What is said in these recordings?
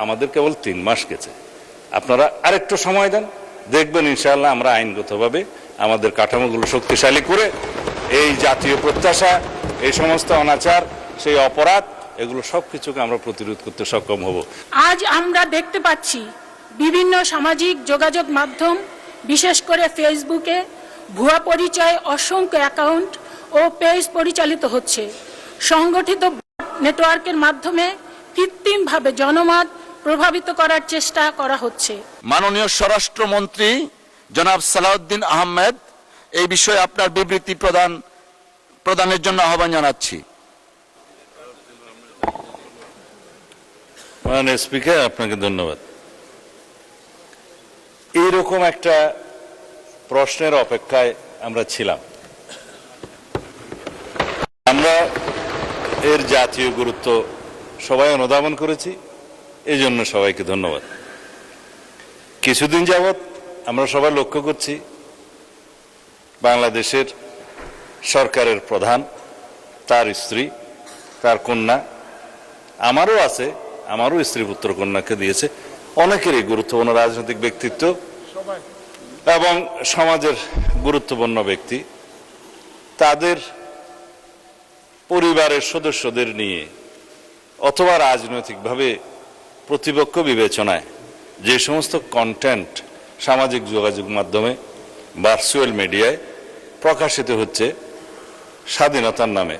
আমাদের কেবল 3 মাস গেছে। আপনারা আরেকটু সময় দেন, দেখবেন ইনশাআল্লাহ আমরা আইনগতভাবে আমাদের কাঠামোগুলো শক্তিশালী করে এই জাতীয় প্রত্যাশা, এই সমস্ত অনাচার, সেই অপরাধ, এগুলো সবকিছুকে আমরা প্রতিরোধ করতে সক্ষম হব। আজ আমরা দেখতে পাচ্ছি বিভিন্ন সামাজিক যোগাযোগ মাধ্যম, বিশেষ করে ফেসবুকে ভুয়া পরিচয়ে অসংখ্য অ্যাকাউন্ট ও পেজ পরিচালিত হচ্ছে। সংগঠিত নেটওয়ার্কের মাধ্যমে কৃত্রিমভাবে জনমত প্রভাবিত করার চেষ্টা করা হচ্ছে। মাননীয় স্বরাষ্ট্রমন্ত্রী জনাব সালাউদ্দিন আহমেদ, এই বিষয়ে আপনার বিবৃতি প্রদানের জন্য আহ্বান জানাচ্ছি। মাননীয় স্পিকার, আপনাকে ধন্যবাদ। এইরকম একটা প্রশ্নের অপেক্ষায় আমরা ছিলাম। আমরা এর জাতীয় গুরুত্ব সবাই অনুধাবন করেছি, এই জন্য সবাইকে ধন্যবাদ। কিছুদিন যাবৎ আমরা সবাই লক্ষ্য করছি বাংলাদেশের সরকারের প্রধান, তার স্ত্রী, তার কন্যা, আমারও আছে, আমারও স্ত্রী পুত্র কন্যাকে দিয়েছে, অনেকেরই গুরুত্বপূর্ণ রাজনৈতিক ব্যক্তিত্ব এবং সমাজের গুরুত্বপূর্ণ ব্যক্তি তাদের পরিবারের সদস্যদের নিয়ে অথবা রাজনৈতিকভাবে প্রতিপক্ষ বিবেচনায় যে সমস্ত কন্টেন্ট সামাজিক যোগাযোগ মাধ্যমে, ভার্চুয়াল মিডিয়ায় প্রকাশিত হচ্ছে স্বাধীনতার নামে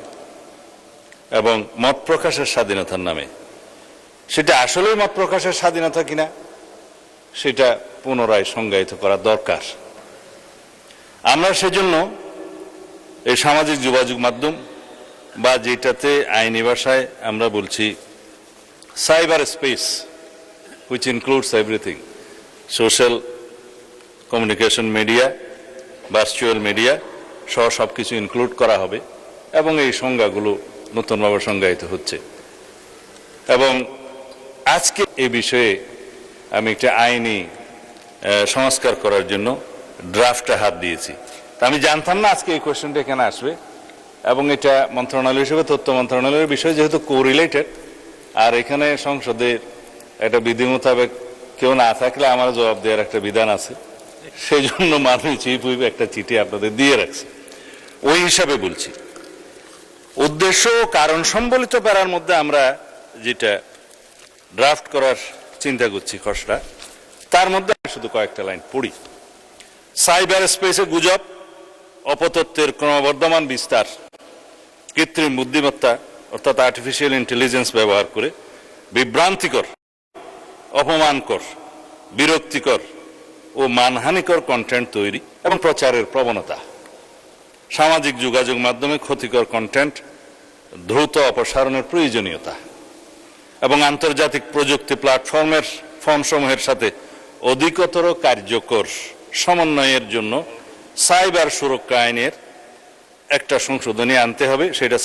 এবং মত প্রকাশের স্বাধীনতার নামে, সেটা আসলেই মত প্রকাশের স্বাধীনতা কিনা সেটা পুনরায় সংজ্ঞায়িত করা দরকার। আমরা সেজন্য এই সামাজিক যোগাযোগ মাধ্যম বা যেটাতে আইনি ভাষায় আমরা বলছি cyber space, which includes everything, social communication media, virtual media সহ সব কিছু ইনক্লুড করা হবে এবং এই সংজ্ঞাগুলো নতুনভাবে সংজ্ঞায়িত হচ্ছে। এবং আজকে এই বিষয়ে আমি একটা আইনি সংস্কার করার জন্য ড্রাফটে হাত দিয়েছি। আমি জানতাম না আজকে এই কোয়েশ্চেনটা এখানে আসবে, এবং এটা মন্ত্রণালয় হিসেবে তথ্য মন্ত্রণালয়ের বিষয় যেহেতু কোরিলেটেড, আর এখানে সংসদের একটা বিধি মোতাবেক কেউ না থাকলে আমার জবাব দেওয়ার একটা বিধান আছে, সেই জন্য মাননীয় চিফ হুইপ একটা চিঠি আপনাদের দিয়ে রাখছে। ওই হিসাবে বলছি, উদ্দেশ্য ও কারণ সম্বলিত প্যারার মধ্যে আমরা যেটা ড্রাফট করার চিন্তা করছি খসড়া, তার মধ্যে শুধু কয়েকটা লাইন পড়ি। সাইবার স্পেসে গুজব, অপতথ্যের ক্রমবর্ধমান বিস্তার, কৃত্রিম বুদ্ধিমত্তা অর্থাৎ আর্টিফিশিয়াল ইন্টেলিজেন্স ব্যবহার করে বিভ্রান্তিকর, অপমানকর, বিরক্তিকর ও মানহানিকর কন্টেন্ট তৈরি এবং প্রচারের প্রবণতা, সামাজিক যোগাযোগ মাধ্যমে ক্ষতিকর কন্টেন্ট দ্রুত অপসারণের প্রয়োজনীয়তা এবং আন্তর্জাতিক প্রযুক্তি প্ল্যাটফর্মের ফর্মসমূহের সাথে অধিকতর কার্যকর সমন্বয়ের জন্য সাইবার সুরক্ষা আইনের একটা সংশোধনী আনতে হবে। সেটা